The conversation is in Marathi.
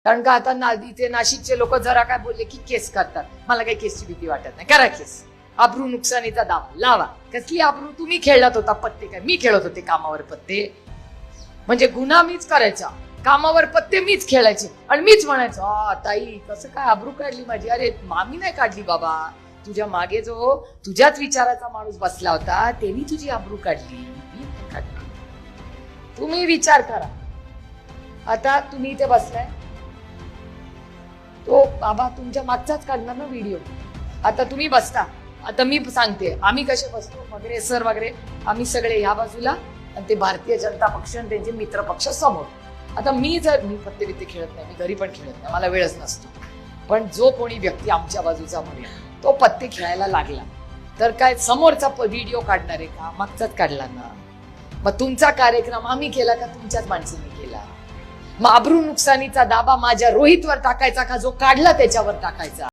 कारण का आता इथे नाशिकचे लोक जरा काय बोलले की केस करतात. मला काही केसची भीती वाटत नाही. करा केस. आबरू नुकसानीचा दावा लावा. कसली आबरू? तुम्ही खेळत होता पत्ते, काय मी खेळत होते कामावर पत्ते? म्हणजे गुन्हा मीच करायचा, कामावर पत्ते मीच खेळायचे आणि मीच म्हणायचो ताई कसं काय आबरू काढली माझी. अरे मामी नाही काढली बाबा, तुझ्या मागे जो तुझ्याच विचाराचा माणूस बसला होता त्यांनी तुझी आबरू काढली, मी नाही काढली. तुम्ही विचार करा. आता तुम्ही इथे बसलाय, तो बाबा तुमच्या मागचाच काढणार ना व्हिडिओ. आता तुम्ही बसता, आता मी सांगते आम्ही कसे बसतो वगैरे सर वगैरे, आम्ही सगळे ह्या बाजूला आणि ते भारतीय जनता पक्ष आणि त्यांचे मित्र पक्ष समोर. आता मी पत्ते बित्ते खेळत नाही, मी घरी पण खेळत नाही, मला वेळच नसतो. पण जो कोणी व्यक्ती आमच्या बाजूचा म्हणून तो पत्ते खेळायला लागला तर काय समोरचा व्हिडिओ काढणार आहे का? मागचाच काढला ना. मग तुमचा कार्यक्रम आम्ही केला का तुमच्याच माणसांनी केला? मग आबरू नुकसानीचा दावा माझ्या रोहितवर टाकायचा का जो काढला त्याच्यावर टाकायचा?